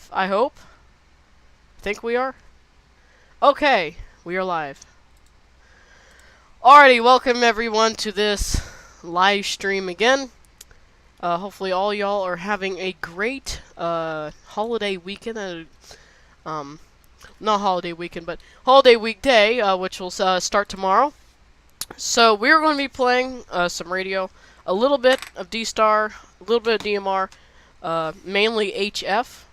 live, I hope. Think we are? Okay, we are live. Alrighty, welcome everyone to this live stream again. Hopefully all y'all are having a great holiday weekend. Not holiday weekend, but holiday weekday, which will start tomorrow. So we're going to be playing some radio, a little bit of DSTAR, a little bit of DMR, mainly HF.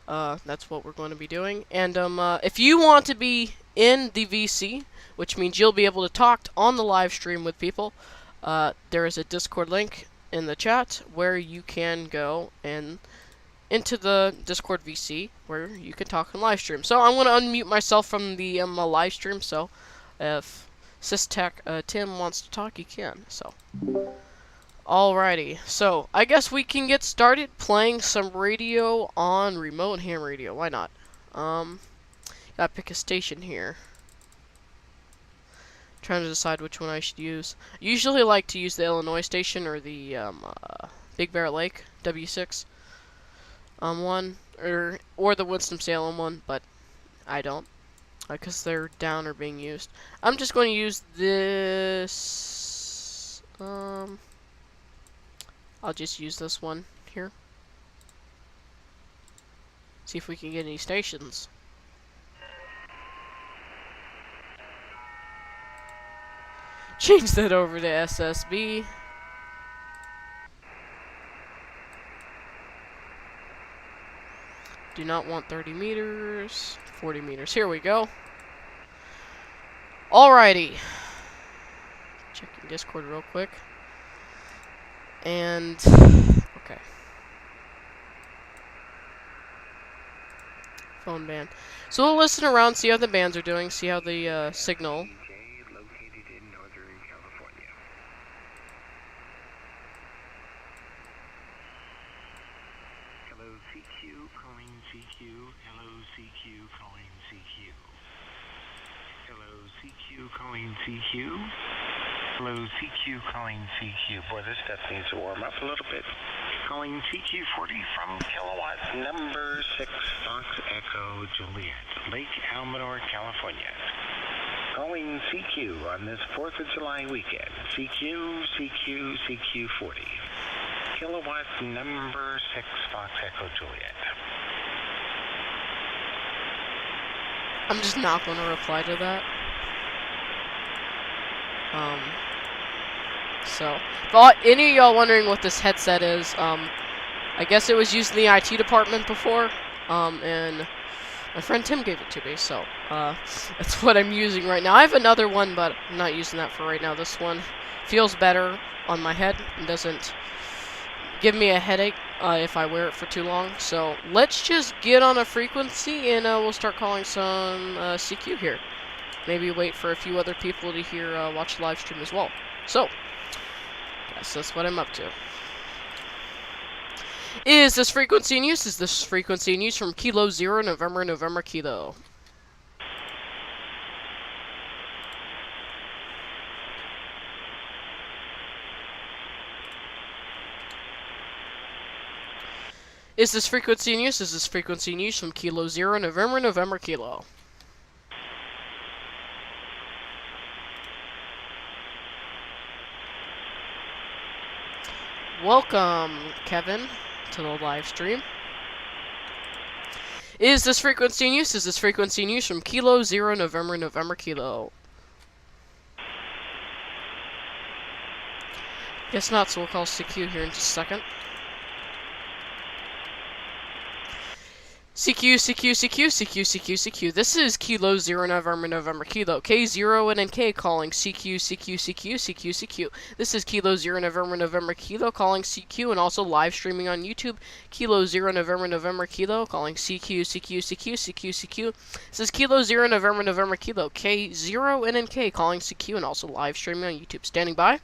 That's what we're going to be doing. And if you want to be in the VC, which means you'll be able to talk on the live stream with people, there is a Discord link in the chat where you can go and into the Discord VC where you can talk on live stream. So I'm going to unmute myself from the live stream, so if SysTech Tim wants to talk, he can. So alrighty, so I guess we can get started playing some radio on remote ham radio. Why not? Gotta pick a station here. Trying to decide which one I should use. I usually like to use the Illinois station or the Big Bear Lake W6 one, or the Winston-Salem one, but I don't, because they're down or being used. I'm just going to use this. I'll just use this one here. See if we can get any stations. Change that over to SSB. Do not want 30 meters. 40 meters. Here we go. Alrighty. Checking Discord real quick. And okay. Phone band. So we'll listen around, see how the bands are doing, see how the signal. Located in Northern California. Hello CQ, calling CQ. Hello CQ, calling CQ. Hello CQ, calling CQ. Hello CQ, calling CQ. Boy, this stuff needs to warm up a little bit. Calling CQ40 from kilowatt number 6 Fox Echo Juliet, Lake Almador, California. Calling CQ on this 4th of July weekend. CQ, CQ, CQ40. Kilowatt number 6 Fox Echo Juliet. I'm just not going to reply to that. So, if any of y'all wondering what this headset is, I guess it was used in the IT department before, and my friend Tim gave it to me, so that's what I'm using right now. I have another one, but I'm not using that for right now. This one feels better on my head and doesn't give me a headache if I wear it for too long. So let's just get on a frequency, and we'll start calling some CQ here. Maybe wait for a few other people to hear watch the live stream as well. So, guess that's what I'm up to. Is this frequency in use? Is this frequency in use from Kilo 0, November, November, Kilo? Is this frequency in use? Is this frequency in use from Kilo 0, November, November, Kilo? Welcome, Kevin, to the live stream. Is this frequency in use? Is this frequency in use from Kilo 0, November, November, Kilo? Guess not, so we'll call CQ here in just a second. CQ, CQ, CQ, CQ, CQ, CQ. This is Kilo 0, November, November, Kilo. K0NNK calling CQ, CQ, CQ, CQ, CQ. This is Kilo 0, November, November, Kilo calling CQ and also live streaming on YouTube. Kilo 0, November, November, Kilo calling CQ, CQ, CQ, CQ, CQ. This is Kilo 0, November, November, Kilo. K0NNK calling CQ and also live streaming on YouTube. Standing by.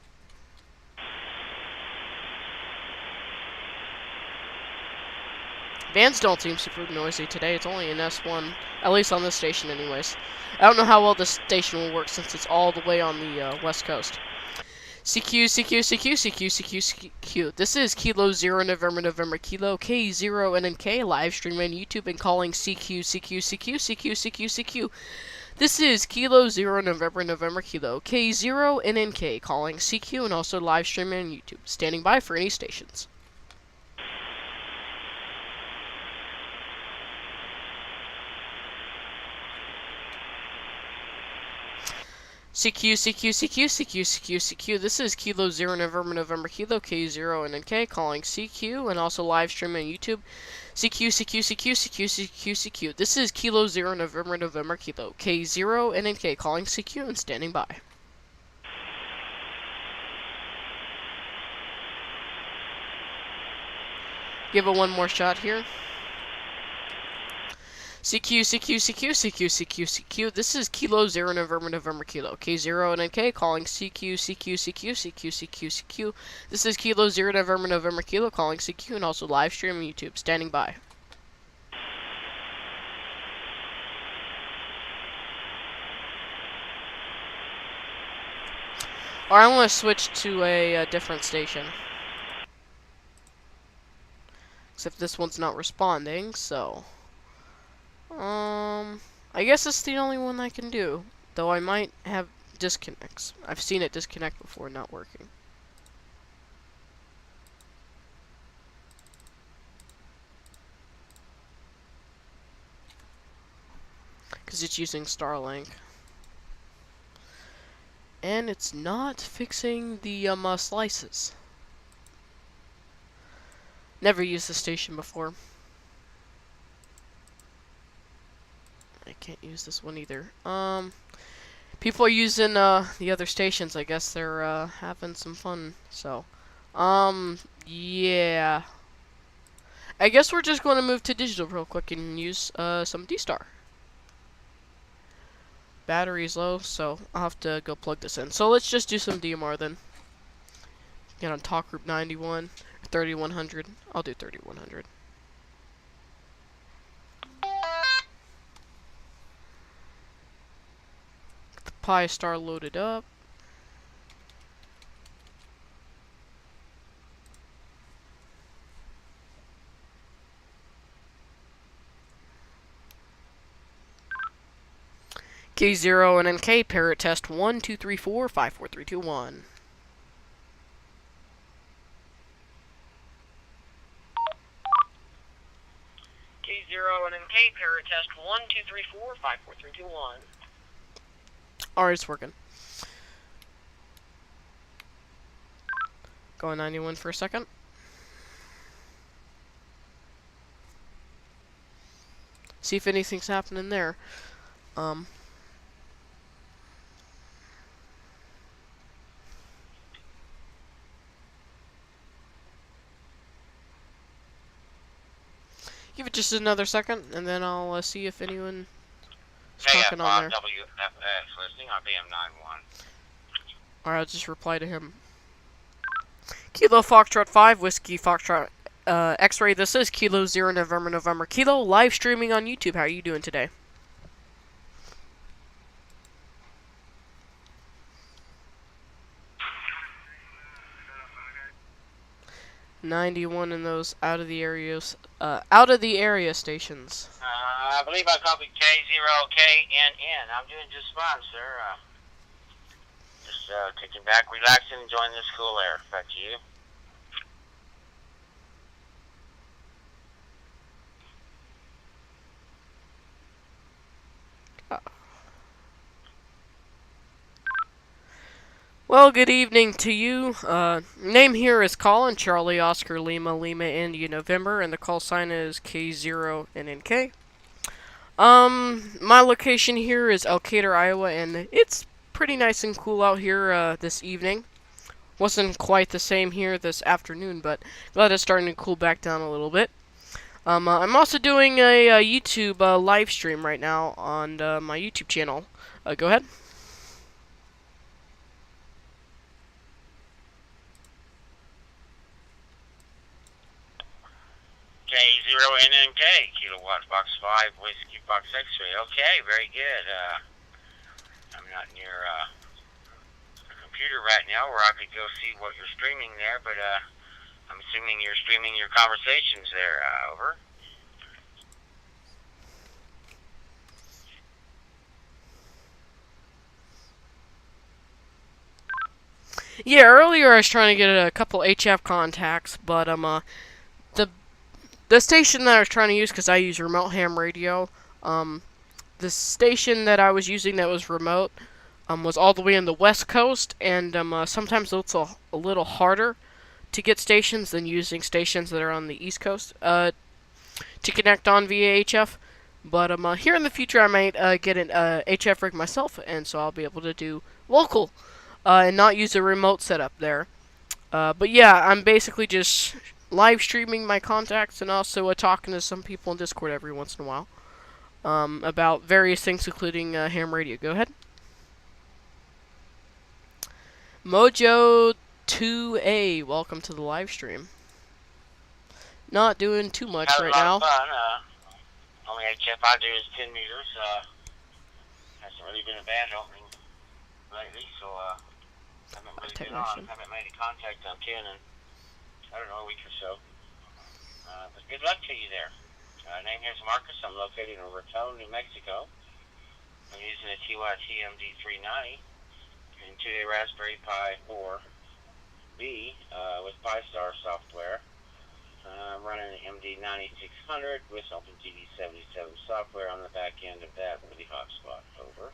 Bands don't seem super noisy today. It's only an S1, at least on this station anyways. I don't know how well this station will work since it's all the way on the west coast. CQ, CQ, CQ, CQ, CQ, CQ. This is Kilo 0 November November Kilo K0NNK live stream on YouTube and calling CQ, CQ, CQ, CQ, CQ, CQ. This is Kilo 0 November November Kilo K0NNK calling CQ and also live streaming on YouTube. Standing by for any stations. CQ, CQ, CQ, CQ, CQ, CQ. This is Kilo 0 November November Kilo K0NNK calling CQ and also live streaming on YouTube. CQ, CQ, CQ, CQ, CQ, CQ. This is Kilo 0 November November Kilo K0NNK calling CQ and standing by. Give it one more shot here. CQ, CQ, CQ, CQ, CQ, CQ. This is Kilo 0 November November Kilo K0NNK calling CQ, CQ, CQ, CQ, CQ, CQ. This is Kilo 0 November November Kilo calling CQ and also live stream on YouTube. Standing by. Or I want to switch to a different station. Except this one's not responding, so I guess it's the only one I can do. Though I might have disconnects. I've seen it disconnect before, not working. Because it's using Starlink. And it's not fixing the slices. Never used this station before. I can't use this one either. People are using the other stations. I guess they're having some fun. So, yeah. I guess we're just going to move to digital real quick and use some DSTAR. Battery's low, so I'll have to go plug this in. So let's just do some DMR then. Get on talk group 91, 3100. I'll do 3100. Get the Pi Star loaded up. K0NNK parrot test 1 2 3 4 5 4 3 2 1. K0NNK parrot test 1 2 3 4 5 4 3 2 1. Alright, it's working. Going 91 for a second. See if anything's happening there. Give it just another second, and then I'll see if anyone is talking on there. WFX listening on BM91. Alright, I'll just reply to him. Kilo Foxtrot 5, Whiskey Foxtrot X-Ray. This is Kilo 0 November November Kilo, live streaming on YouTube. How are you doing today? .91 in those out of the area stations. I believe I copied K0NNK. I'm doing just fine, sir. Just kicking back, relaxing, enjoying this cool air. Back to you. Well, good evening to you. Name here is Colin, Charlie, Oscar, Lima, India, November, and the call sign is K0NNK. My location here is Elkader, Iowa, and it's pretty nice and cool out here this evening. Wasn't quite the same here this afternoon, but glad it's starting to cool back down a little bit. I'm also doing a YouTube live stream right now on my YouTube channel. Go ahead. K0NNK, kilowatt box 5, Whiskey box X-ray. Okay, very good. I'm not near a computer right now where I could go see what you're streaming there, but I'm assuming you're streaming your conversations there. Over. Yeah, earlier I was trying to get a couple HF contacts, but the the station that I was trying to use, because I use remote ham radio, the station that I was using that was remote was all the way in the west coast, and sometimes it's a little harder to get stations than using stations that are on the east coast to connect on via HF. But here in the future I might get an HF rig myself, and so I'll be able to do local and not use a remote setup there. But yeah, I'm basically just live streaming my contacts and also talking to some people in Discord every once in a while about various things, including ham radio. Go ahead. Mojo2A, welcome to the live stream. Not doing too much Having right a now. lot of fun. Only HF I do is 10 meters. Hasn't really been a band opening lately, so haven't really been on. Haven't made a contact on 10 in, I don't know, a week or so. But good luck to you there. Name here's Marcus. I'm located in Raton, New Mexico. I'm using a TYT MD390 and 2-day Raspberry Pi 4B with Pi-Star software. I'm running an MD9600 with OpenGD77 software on the back end of that for the hotspot. Over.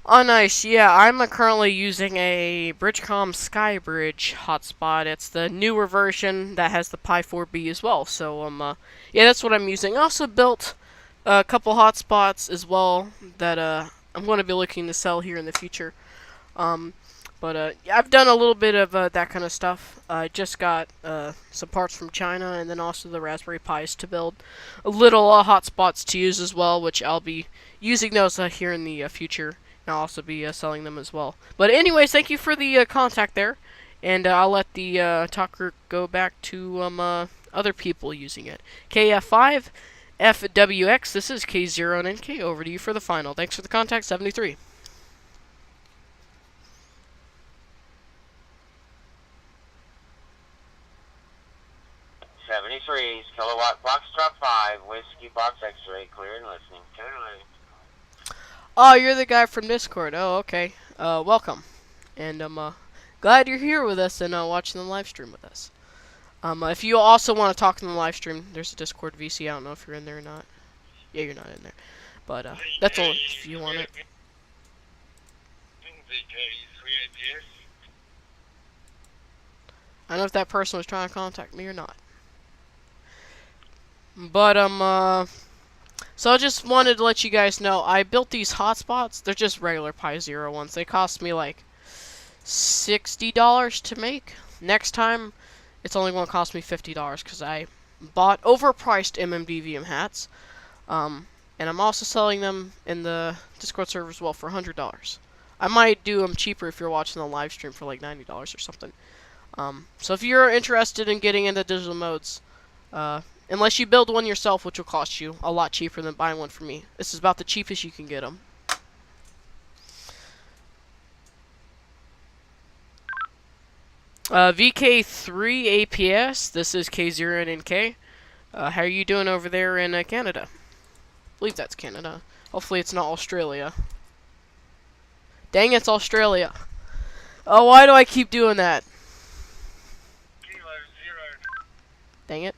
Oh, nice. Yeah, I'm currently using a Bridgecom Skybridge hotspot. It's the newer version that has the Pi 4B as well. So, yeah, that's what I'm using. I also built a couple hotspots as well that I'm going to be looking to sell here in the future. But I've done a little bit of that kind of stuff. I just got some parts from China, and then also the Raspberry Pis to build a little hotspots to use as well, which I'll be using those here in the future. And I'll also be selling them as well. But anyways, thank you for the contact there, and I'll let the talker go back to other people using it. KF5, FWX, this is K0NNK. Over to you for the final. Thanks for the contact, 73. 73's Kilowatt Foxtrot 5, Whiskey Box X-Ray, clear and listening. Totally. Oh, you're the guy from Discord. Oh, okay. Welcome. And I'm glad you're here with us and watching the live stream with us. If you also want to talk in the live stream, there's a Discord VC. I don't know if you're in there or not. Yeah, you're not in there. But that's all if you want it. I don't know if that person was trying to contact me or not. But so I just wanted to let you guys know I built these hotspots. They're just regular Pi Zero ones. They cost me like $60 to make. Next time, it's only going to cost me $50 because I bought overpriced MMDVM hats. And I'm also selling them in the Discord server as well for $100. I might do them cheaper if you're watching the live stream for like $90 or something. So if you're interested in getting into digital modes, unless you build one yourself, which will cost you a lot cheaper than buying one from me. This is about the cheapest you can get them. VK3 APS, this is K0NNK. How are you doing over there in Canada? I believe that's Canada. Hopefully it's not Australia. Dang, it's Australia. Oh, why do I keep doing that? Dang it.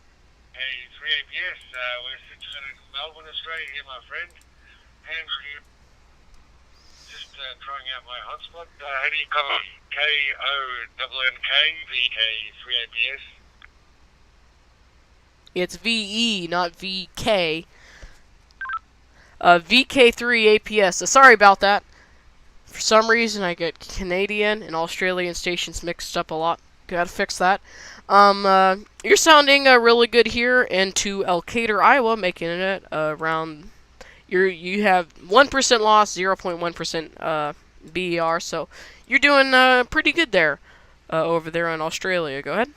Hey, 3APS, we're situated in Melbourne, Australia here, my friend. Andrew here. Just trying out my hotspot. How do you call it? K0NNK, VK3APS. It's VE, not VK. VK3 APS. Sorry about that. For some reason, I get Canadian and Australian stations mixed up a lot. Gotta fix that. You're sounding really good here into Elkader, Iowa, making it around. You have 1% loss, 0.1% BER, so you're doing pretty good there over there in Australia. Go ahead.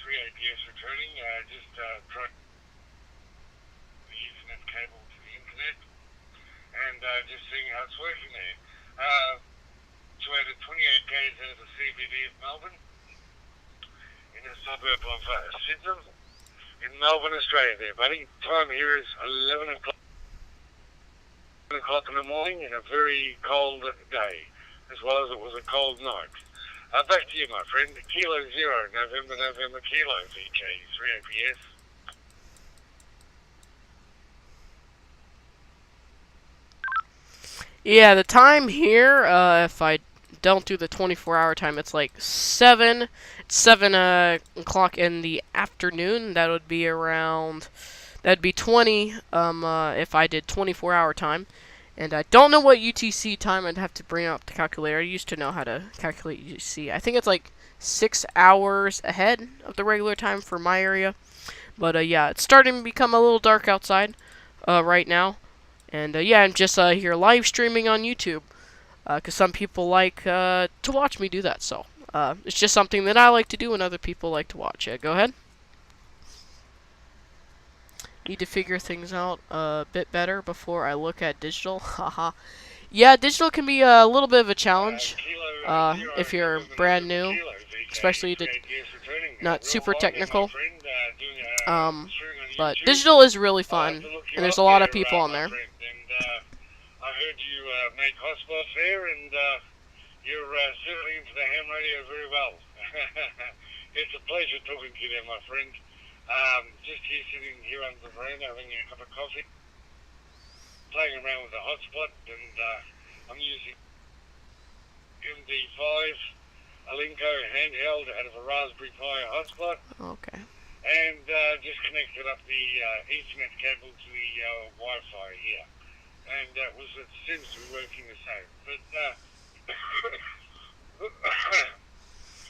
3APS returning. Just trying the Ethernet cable to the internet and just seeing how it's working there. 28 k's out of the CBD of Melbourne, in a suburb of Sydenham, in Melbourne, Australia there, buddy. Time here is 11 o'clock in the morning in a very cold day, as well as it was a cold night. Back to you, my friend. Kilo 0, November, Kilo, VK, 3APS. Yeah, the time here, if I don't do the 24-hour time, it's like 7 o'clock in the afternoon. That would be around, that'd be 20 if I did 24-hour time. And I don't know what UTC time. I'd have to bring up the calculator. I used to know how to calculate UTC. I think it's like 6 hours ahead of the regular time for my area. But yeah, it's starting to become a little dark outside right now. And yeah, I'm just here live streaming on YouTube. Because some people like to watch me do that. So it's just something that I like to do and other people like to watch. Go ahead. Need to figure things out a bit better before I look at digital. Haha. Yeah, digital can be a little bit of a challenge if you're brand new, especially not super technical. But digital is really fun, and there's a lot of people on there. I heard you make hotspot there, and you're certainly into the ham radio very well. It's a pleasure talking to you there, my friend. Just here sitting here under the veranda having a cup of coffee, playing around with the hotspot, and I'm using MD5 Alinco handheld out of a Raspberry Pi hotspot. Okay. And just connected up the Ethernet cable to the Wi-Fi here. And it seems to be working the same. But,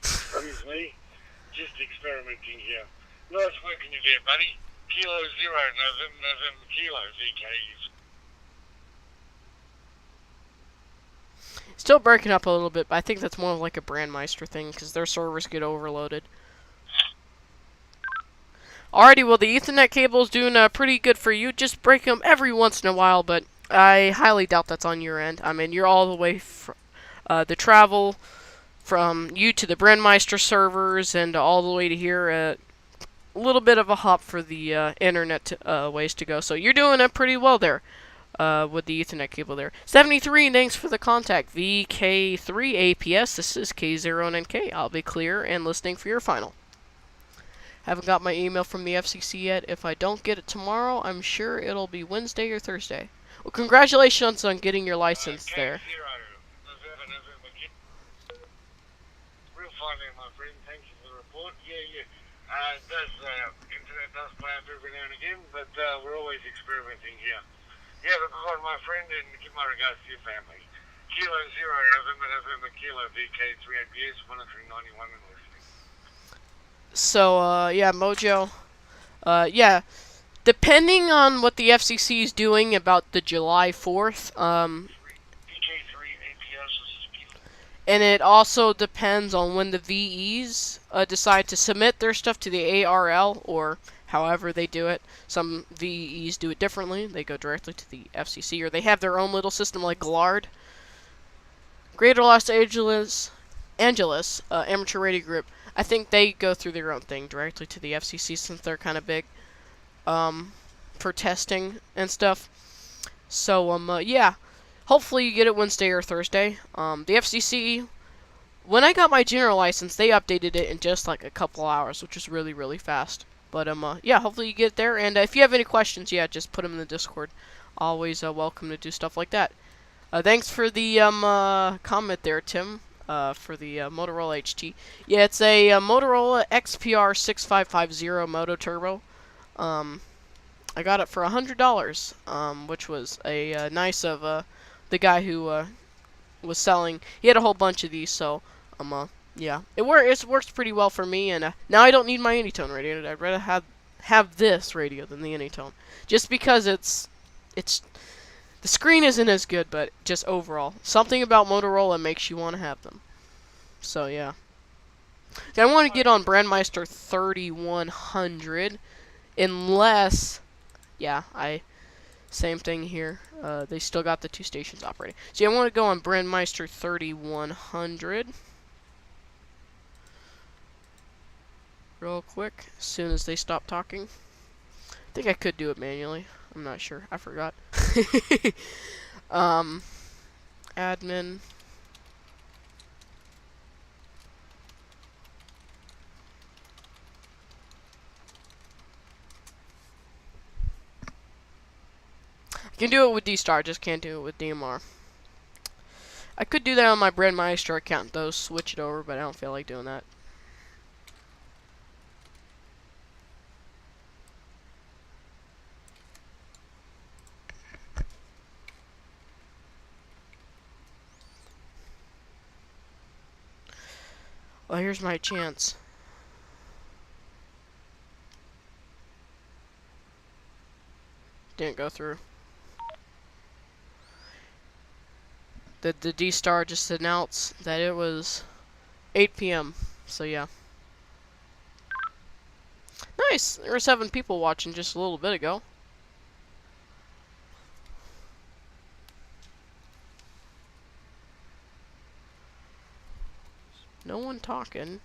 excuse me, just experimenting here. Nice working you there, buddy. Kilo 0, November, Kilo, VK. Still breaking up a little bit, but I think that's more like a Brandmeister thing, because their servers get overloaded. Alrighty, well, the Ethernet cable is doing pretty good for you. Just break them every once in a while, but I highly doubt that's on your end. I mean, you're all the way from the travel from you to the Brandmeister servers and all the way to here. A little bit of a hop for the internet ways to go. So you're doing pretty well there with the Ethernet cable there. 73, thanks for the contact. VK3APS, this is K0NNK. I'll be clear and listening for your final. Haven't got my email from the FCC yet. If I don't get it tomorrow, I'm sure it'll be Wednesday or Thursday. Well, congratulations on getting your license there. Real fine there, my friend. Thank you for the report. Yeah. Internet does play up every now and again, but we're always experimenting here. Yeah, look on, my friend, and give my regards to your family. Kilo 0, November, Kilo, VK3APS, 1391 and listening. So, yeah, Mojo. Yeah, depending on what the FCC is doing about the July 4th, and it also depends on when the VEs decide to submit their stuff to the ARL, or however they do it. Some VEs do it differently. They go directly to the FCC, or they have their own little system like GLARD. Greater Los Angeles Amateur Radio Group. I think they go through their own thing directly to the FCC since they're kind of big for testing and stuff. So, yeah. Hopefully you get it Wednesday or Thursday. The FCC, when I got my general license, they updated it in just like a couple hours, which is really, really fast. But, yeah, hopefully you get it there. And if you have any questions, yeah, just put them in the Discord. Always welcome to do stuff like that. Thanks for the comment there, Tim. For the Motorola HT. Yeah, it's a Motorola XPR 6550 Moto Turbo. I got it for $100, which was a nice of the guy who was selling. He had a whole bunch of these, so yeah, it works pretty well for me. And now I don't need my Anytone radio. I'd rather have this radio than the Anytone, just because it's the screen isn't as good, but just overall, something about Motorola makes you want to have them. So, yeah. I want to get on Brandmeister 3100, unless, yeah, same thing here. They still got the 2 stations operating. So I want to go on Brandmeister 3100 real quick, as soon as they stop talking. I think I could do it manually. I'm not sure. I forgot. Admin. I can do it with DSTAR, just can't do it with DMR. I could do that on my Brandmeister account, though, switch it over, but I don't feel like doing that. Well, here's my chance. Didn't go through. The DSTAR just announced that it was 8 p.m. So yeah. Nice! There were 7 people watching just a little bit ago. No one talking.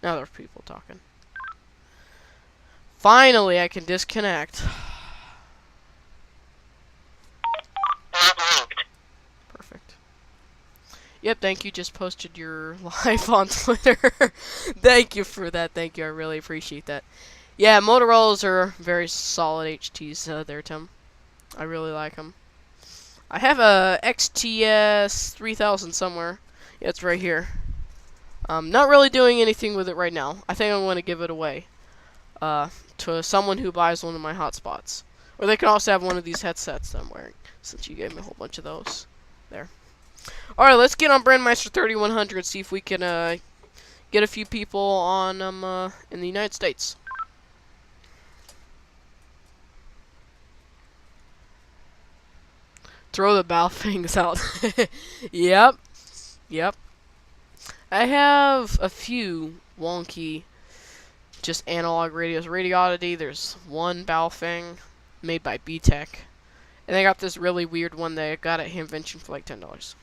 Now there's people talking. Finally, I can disconnect. Perfect. Yep, thank you. Just posted your live on Twitter. Thank you for that. Thank you. I really appreciate that. Yeah, Motorola's are very solid HTs there, Tim. I really like them. I have a XTS 3000 somewhere. Yeah, it's right here. Not really doing anything with it right now. I think I'm going to give it away to someone who buys one of my hotspots. Or they can also have one of these headsets that I'm wearing, since you gave me a whole bunch of those. There. Alright, let's get on Brandmeister 3100, see if we can get a few people on in the United States. Throw the bow things out. Yep. Yep. I have a few wonky, just analog radios. Radioddity, there's one Baofeng made by B-Tech. And they got this really weird one that I got at Hamvention for like $10.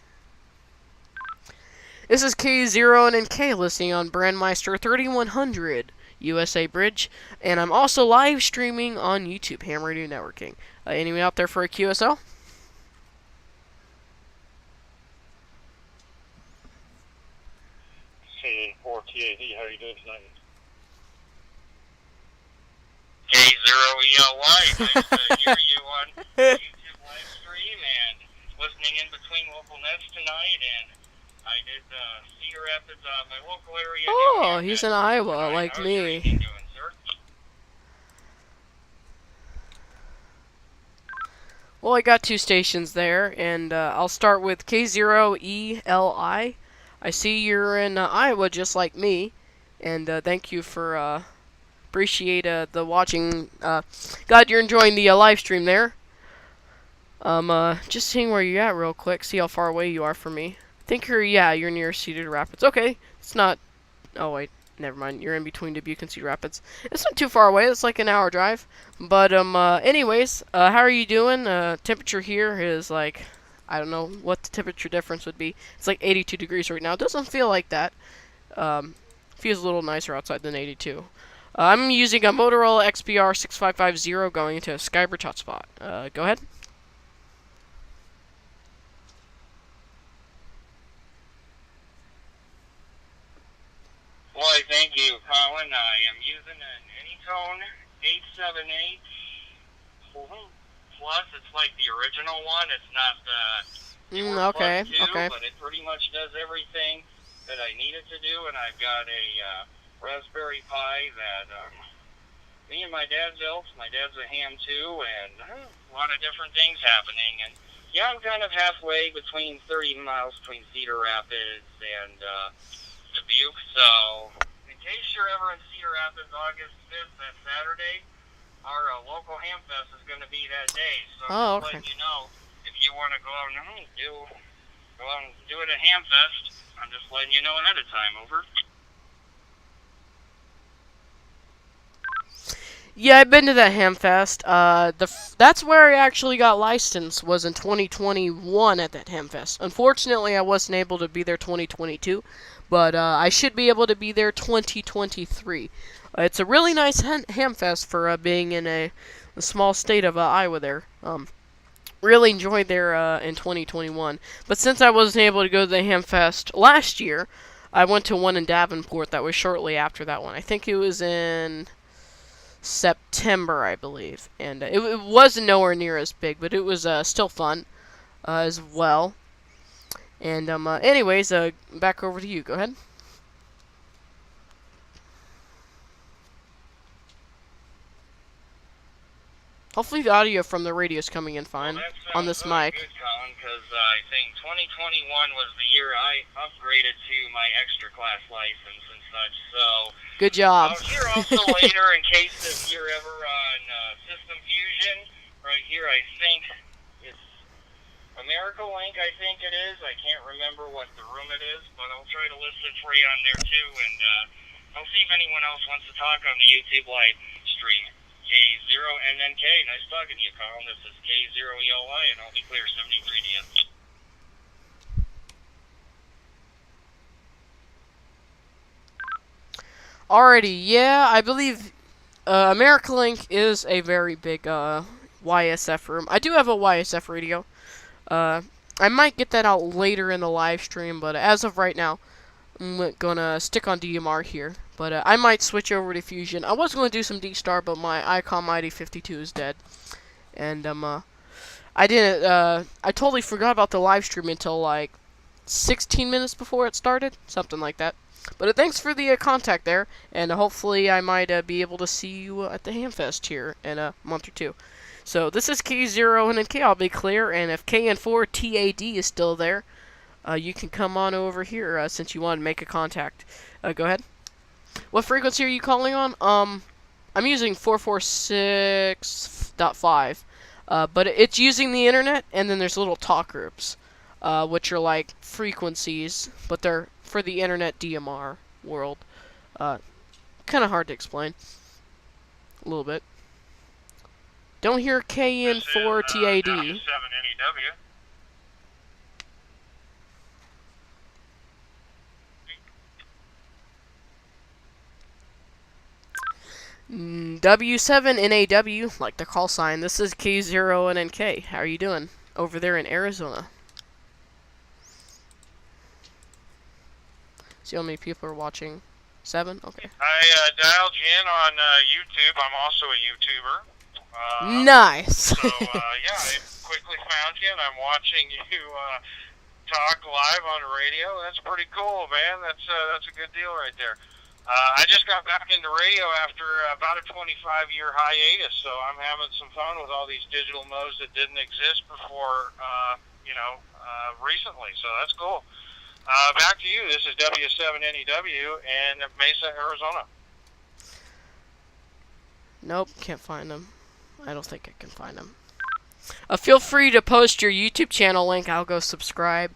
This is K0NNK listening on Brandmeister 3100 USA Bridge. And I'm also live streaming on YouTube, Ham Radio Networking. Anyone out there for a QSL? K4TAD, how are you doing tonight? K0ELY, nice to hear you on YouTube live stream and listening in between local nets tonight, and I did Cedar Rapids, my local area. Oh, he's in Iowa, like me. Doing, Well, I got 2 stations there, and I'll start with K0ELI. I see you're in Iowa just like me, and thank you for appreciate the watching. Glad you're enjoying the live stream there. Just seeing where you're at real quick, see how far away you are from me. I think you're near Cedar Rapids. Okay, it's not. Oh wait, never mind. You're in between Dubuque and Cedar Rapids. It's not too far away. It's like an hour drive. But anyways, how are you doing? Temperature here is like, I don't know what the temperature difference would be. It's like 82 degrees right now. It doesn't feel like that. Feels a little nicer outside than 82. I'm using a Motorola XPR 6550 going into a Skybridge hotspot. Go ahead. Why, thank you, Colin. I am using an Anytone 878 Plus. It's like the original one. It's not the okay, Plus 2, okay. but it pretty much does everything that I need it to do. And I've got a Raspberry Pi that me and my dad built. My dad's a ham too, and a lot of different things happening. And yeah, I'm kind of halfway between 30 miles between Cedar Rapids and Dubuque. So in case you're ever in Cedar Rapids, August 5th, that Saturday, our local ham fest is going to be that day. So I'm just letting you know, if you want to go out and do it at ham fest, I'm just letting you know ahead of time. Over. Yeah, I've been to that Hamfest. That's where I actually got licensed, was in 2021 at that Hamfest. Unfortunately, I wasn't able to be there 2022, but I should be able to be there 2023. It's a really nice Hamfest for being in a small state of Iowa there. Really enjoyed there in 2021. But since I wasn't able to go to the Hamfest last year, I went to one in Davenport that was shortly after that one. I think it was in September, I believe. And it wasn't nowhere near as big, but it was still fun as well. And anyways, back over to you. Go ahead. Hopefully the audio from the radio is coming in fine on this mic. Good, Colin, because I think 2021 was the year I upgraded to my extra class license and such. So good job. I'll hear also later in case if you're ever on System Fusion. Right here, I think it's America-Link. I think it is. I can't remember what the room it is, but I'll try to list it for you on there too. And I'll see if anyone else wants to talk on the YouTube live stream. K0NNK, nice talking to you, Colin. This is K0ELY, and I'll be clear, 73 DM. Alrighty, yeah, I believe AmericaLink is a very big YSF room. I do have a YSF radio. I might get that out later in the live stream, but as of right now, I'm gonna stick on DMR here. But I might switch over to Fusion. I was going to do some DSTAR, but my ICOM ID52 is dead. And I didn't. I totally forgot about the live stream until like 16 minutes before it started, something like that. But thanks for the contact there, and hopefully I might be able to see you at the Hamfest here in a month or two. So this is K0NNK, I'll be clear, and if KN4TAD is still there, you can come on over here since you want to make a contact. Go ahead. What frequency are you calling on? I'm using 446.5, but it's using the internet, and then there's little talk groups, which are like frequencies, but they're for the internet DMR world. Kind of hard to explain. A little bit. Don't hear KN4TAD. W7NEW. W7NAW, like the call sign. This is K0NNK. How are you doing over there in Arizona? See how many people are watching? 7? Okay. I dialed you in on YouTube. I'm also a YouTuber. Nice. So, yeah, I quickly found you, and I'm watching you talk live on the radio. That's pretty cool, man. That's a good deal right there. I just got back into radio after about a 25-year hiatus, so I'm having some fun with all these digital modes that didn't exist before, recently. So that's cool. Back to you. This is W7NEW in Mesa, Arizona. Nope, can't find them. I don't think I can find them. Feel free to post your YouTube channel link. I'll go subscribe.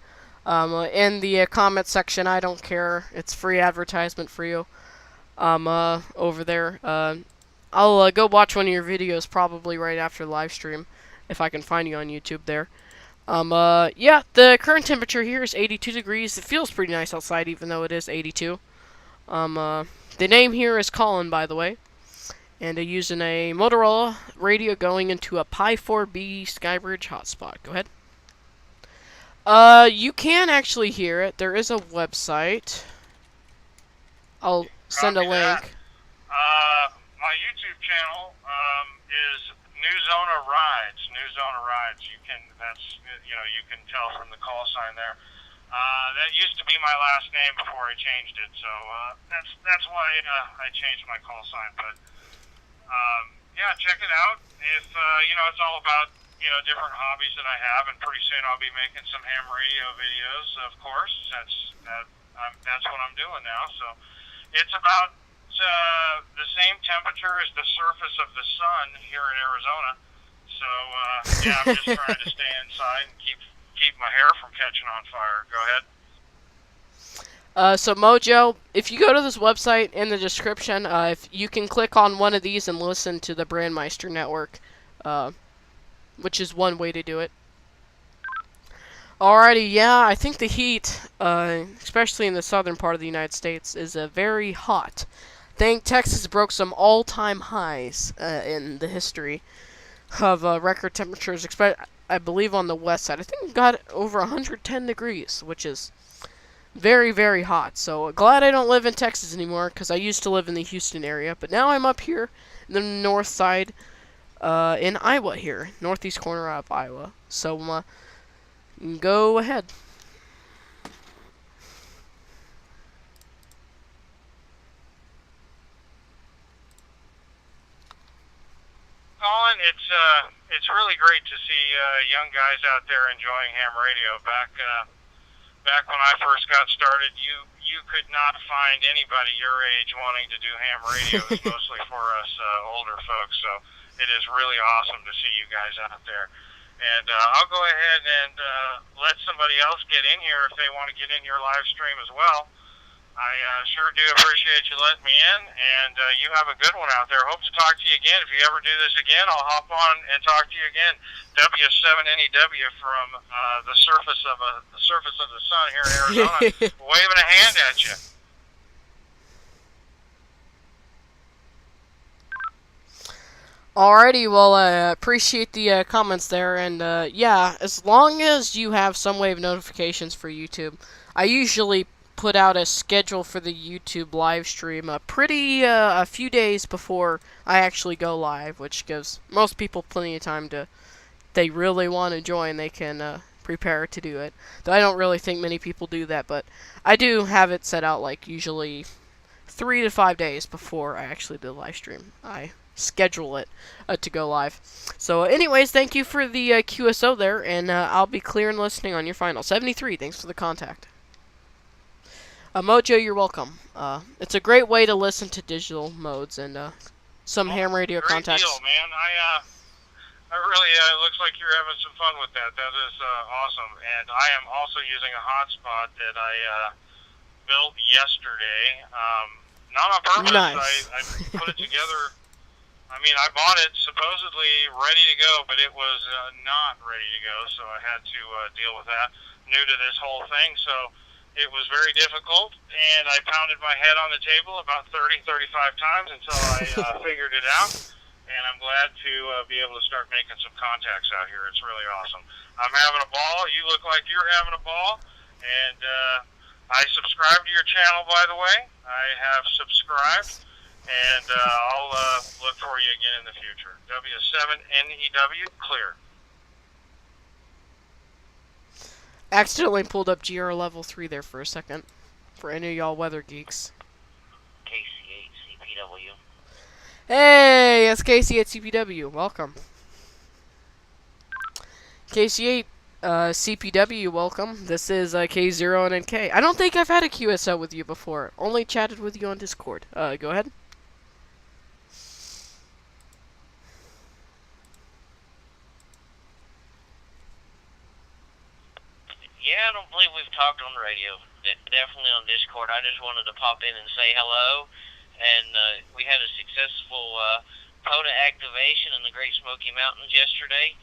In the comment section, I don't care. It's free advertisement for you. Over there. I'll go watch one of your videos probably right after the live stream, if I can find you on YouTube there. Yeah, the current temperature here is 82 degrees. It feels pretty nice outside, even though it is 82. The name here is Colin, by the way. And using a Motorola radio going into a Pi 4B Skybridge hotspot. Go ahead. You can actually hear it. There is a website. I'll send a link. My YouTube channel is New Zona Rides. New Zona Rides. You can tell from the call sign there. That used to be my last name before I changed it, so that's why I changed my call sign. But yeah, check it out. If it's all about different hobbies that I have, and pretty soon I'll be making some ham radio videos, of course. That's what I'm doing now. So it's about the same temperature as the surface of the sun here in Arizona. So yeah, I'm just trying to stay inside and keep my hair from catching on fire. Go ahead. So Mojo, if you go to this website in the description, if you can click on one of these and listen to the Brandmeister network, which is one way to do it. Alrighty, yeah, I think the heat, especially in the southern part of the United States, is very hot. I think Texas broke some all-time highs in the history of record temperatures, I believe on the west side. I think it got over 110 degrees, which is very, very hot. So glad I don't live in Texas anymore, because I used to live in the Houston area, but now I'm up here in the north side in Iowa here, northeast corner of Iowa. So go ahead. Colin, it's really great to see young guys out there enjoying ham radio. Back when I first got started, you could not find anybody your age wanting to do ham radio. It's mostly for us older folks. So it is really awesome to see you guys out there. And I'll go ahead and let somebody else get in here if they want to get in your live stream as well. I sure do appreciate you letting me in, and you have a good one out there. Hope to talk to you again. If you ever do this again, I'll hop on and talk to you again. W7NEW from the surface of the sun here in Arizona, waving a hand at you. Alrighty, well, I appreciate the comments there, and yeah, as long as you have some way of notifications for YouTube, I usually put out a schedule for the YouTube live stream a few days before I actually go live, which gives most people plenty of time to, if they really want to join, they can prepare to do it. Though I don't really think many people do that, but I do have it set out like usually 3 to 5 days before I actually do the live stream. I schedule it to go live. So anyways, thank you for the QSO there, and I'll be clear and listening on your final. 73, thanks for the contact. Mojo, you're welcome. It's a great way to listen to digital modes and some ham radio great contacts. Deal, man. I really looks like you're having some fun with that. That is awesome. And I am also using a hotspot that I built yesterday. Not on purpose. Nice. I put it together. I mean, I bought it supposedly ready to go, but it was not ready to go, so I had to deal with that. New to this whole thing, so it was very difficult, and I pounded my head on the table about 30, 35 times until I figured it out, and I'm glad to be able to start making some contacts out here. It's really awesome. I'm having a ball. You look like you're having a ball, and I subscribe to your channel, by the way. I have subscribed, and I'll look for you again in the future. W7NEW, clear. Accidentally pulled up GR level 3 there for a second. For any of y'all weather geeks. KC8CPW. Hey, it's Casey at CPW. Welcome. KC8 CPW, welcome. This is K0NNK. I don't think I've had a QSO with you before. Only chatted with you on Discord. Go ahead. Yeah, I don't believe we've talked on the radio. Definitely on Discord. I just wanted to pop in and say hello. And we had a successful POTA activation in the Great Smoky Mountains yesterday.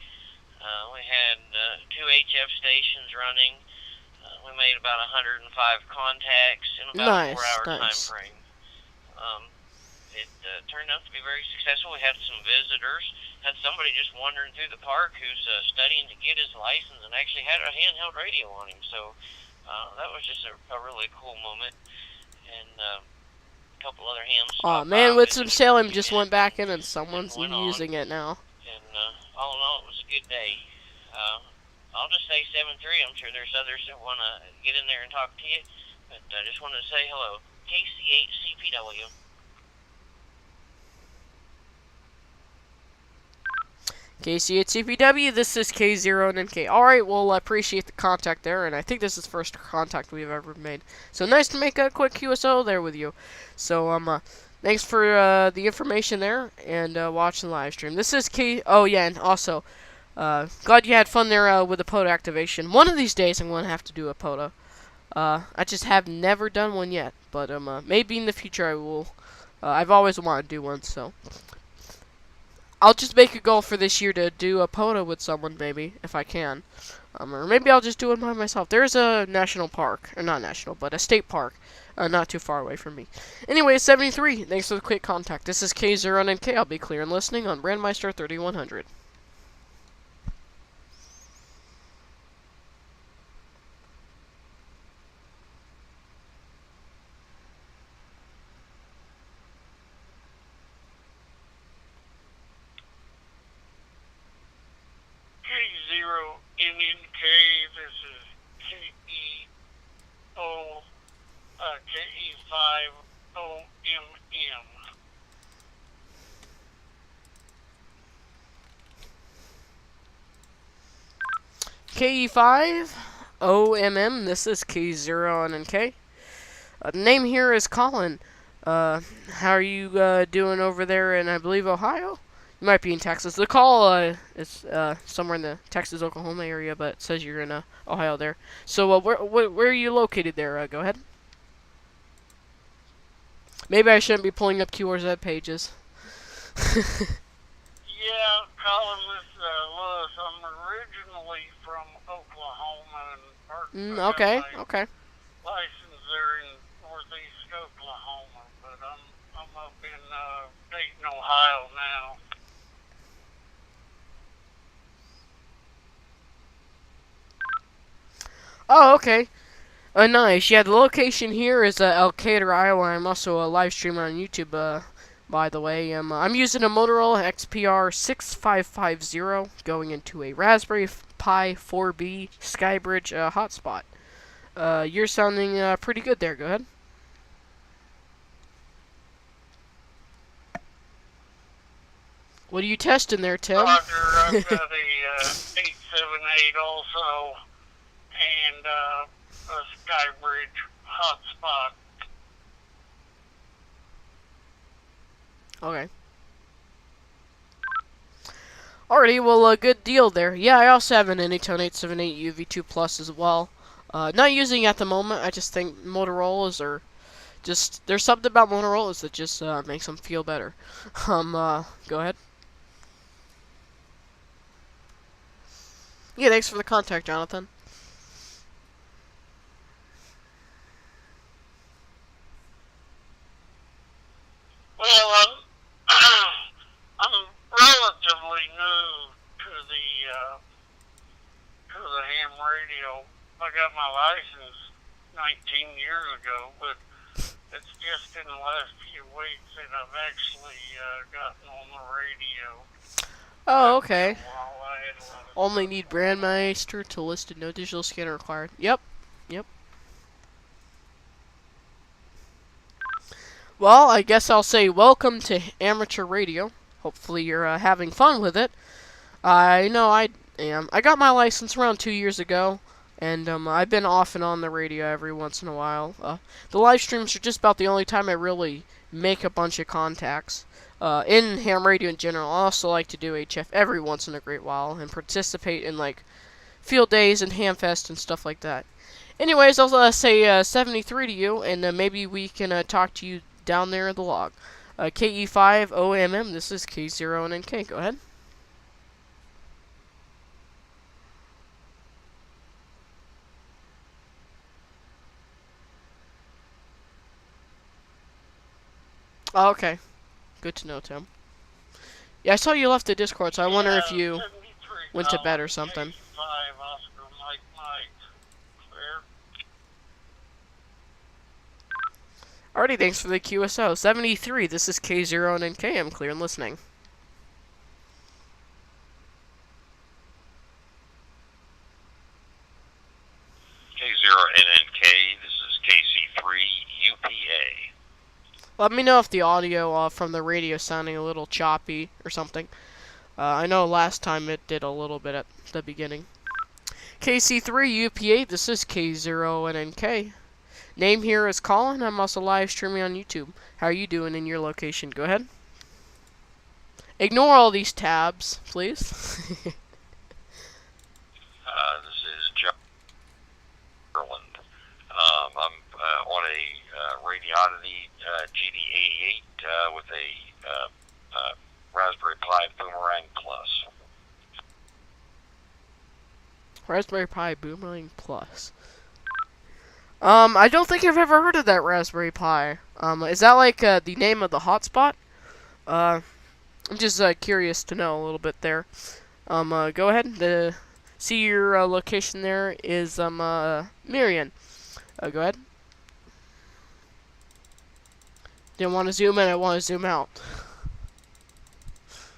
We had 2 HF stations running. We made about 105 contacts in about a 4-hour time frame. It turned out to be very successful. We had some visitors. Had somebody just wandering through the park who's studying to get his license and actually had a handheld radio on him. So that was just a really cool moment. And a couple other hams. Oh man, Winston-Salem just went back in and someone's using it now. And all in all, it was a good day. I'll just say 7-3. I'm sure there's others that want to get in there and talk to you. But I just wanted to say hello. KC8CPW. KC at CPW, this is K0NNK. Alright, well, I appreciate the contact there, and I think this is the first contact we've ever made. So nice to make a quick QSO there with you. So, thanks for the information there, and watching the live stream. This is oh yeah, and also, glad you had fun there with the POTA activation. One of these days I'm going to have to do a POTA I just have never done one yet, but maybe in the future I will. I've always wanted to do one, so I'll just make a goal for this year to do a POTA with someone, maybe, if I can. Or maybe I'll just do it by myself. There's a national park, or not national, but a state park, not too far away from me. Anyway, 73. Thanks for the quick contact. This is K0NNK. I'll be clear and listening on Brandmeister 3100. K0NNK, this is KE5OMM. KE5OMM, this is K0NNK. The name here is Colin. How are you doing over there in, I believe, Ohio? You might be in Texas. The call is somewhere in the Texas-Oklahoma area, but it says you're in Ohio there. So where are you located there? Go ahead. Maybe I shouldn't be pulling up QRZ pages. Yeah, Colin, this is Lewis. I'm originally from Oklahoma and Okay, okay. license there in northeast Oklahoma, but I'm up in Dayton, Ohio now. Oh, okay. Nice. Yeah, the location here is Elkader, Iowa. I'm also a live streamer on YouTube, by the way. I'm using a Motorola XPR 6550 going into a Raspberry Pi 4B Skybridge hotspot. You're sounding pretty good there. Go ahead. What are you testing there, Tim? Roger, I've got a 878 also, and a Skybridge hotspot. Okay. Alrighty, well, good deal there. Yeah, I also have an Anytone 878 UV2 Plus as well. Not using it at the moment. I just think Motorola's are just, there's something about Motorola's that just makes them feel better. Go ahead. Yeah, thanks for the contact, Jonathan. Well, I'm relatively new to the ham radio. I got my license 19 years ago, but it's just in the last few weeks that I've actually gotten on the radio. Oh, okay. While I had a lot of Only need Brandmeister to listed, no digital scanner required. Yep. Well, I guess I'll say welcome to amateur radio. Hopefully you're having fun with it. I know I am. I got my license around 2 years ago, and I've been off and on the radio every once in a while. The live streams are just about the only time I really make a bunch of contacts. In ham radio in general, I also like to do HF every once in a great while and participate in like field days and Hamfest and stuff like that. Anyways, I'll say 73 to you, and maybe we can talk to you down there in the log. KE5OMM, this is K0NNK. Go ahead. Oh, okay. Good to know, Tim. Yeah, I saw you left the Discord, so I wonder if you went to bed or something. Alrighty, thanks for the QSO. 73, this is K0NNK. I'm clear and listening. K0NNK, this is KC3UPA. Let me know if the audio from the radio is sounding a little choppy or something. I know last time it did a little bit at the beginning. KC3UPA, this is K0NNK. Name here is Colin. I'm also live streaming on YouTube. How are you doing in your location? Go ahead. Ignore all these tabs, please. This is John Garland. Radioddity GD88 with a Raspberry Pi Boomerang Plus. Raspberry Pi Boomerang Plus. I don't think I've ever heard of that Raspberry Pi. Is that like the name of the hotspot? I'm just curious to know a little bit there. Go ahead. See your location there is Miriam. Go ahead. Didn't want to zoom in. I want to zoom out.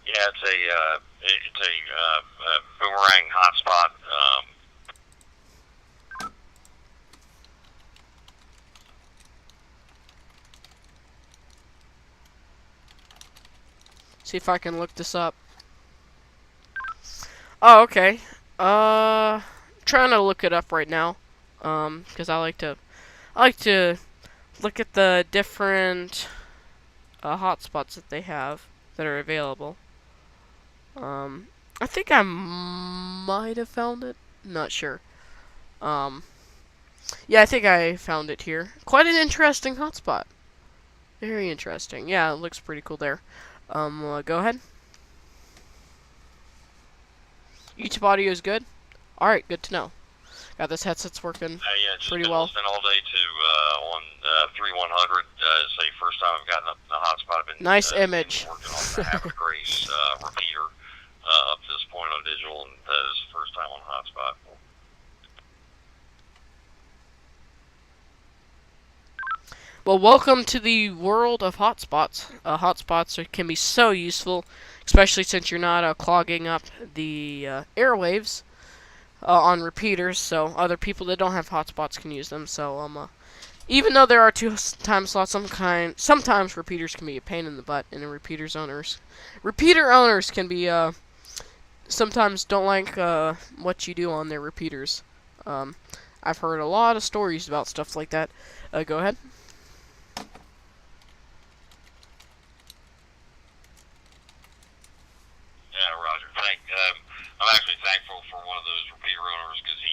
Yeah, it's a boomerang hotspot. See if I can look this up. Oh, okay. Trying to look it up right now. Because I like to look at the different hotspots that they have that are available. I think I might have found it. Not sure. Yeah, I think I found it here. Quite an interesting hotspot. Very interesting. Yeah, it looks pretty cool there. Go ahead. YouTube audio is good? Alright, good to know. Got this headset's working Yeah, just pretty been well. listening all day to on 3100. It's the first time I've gotten a hotspot. I've been Nice image. working on the Have a Grace repeater up to this point on digital, and that is the first time on hotspot. Well, welcome to the world of hotspots. Hotspots can be so useful, especially since you're not clogging up the airwaves on repeaters, so other people that don't have hotspots can use them. So, even though there are 2 time slots, sometimes repeaters can be a pain in the butt, and repeater owners can be sometimes don't like what you do on their repeaters. I've heard a lot of stories about stuff like that. Go ahead. Yeah, Roger. I'm actually thankful for one of those repeater owners because he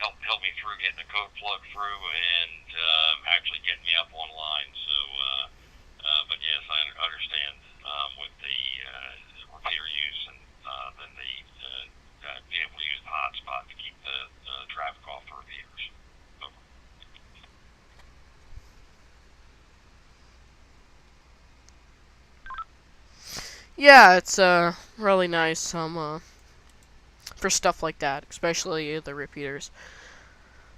helped me through getting the code plug through and actually getting me up online. So, but yes, I understand with the repeater use and then being able to use the hotspot to keep the traffic off the repeaters. Over. Yeah, it's really nice for stuff like that, especially the repeaters.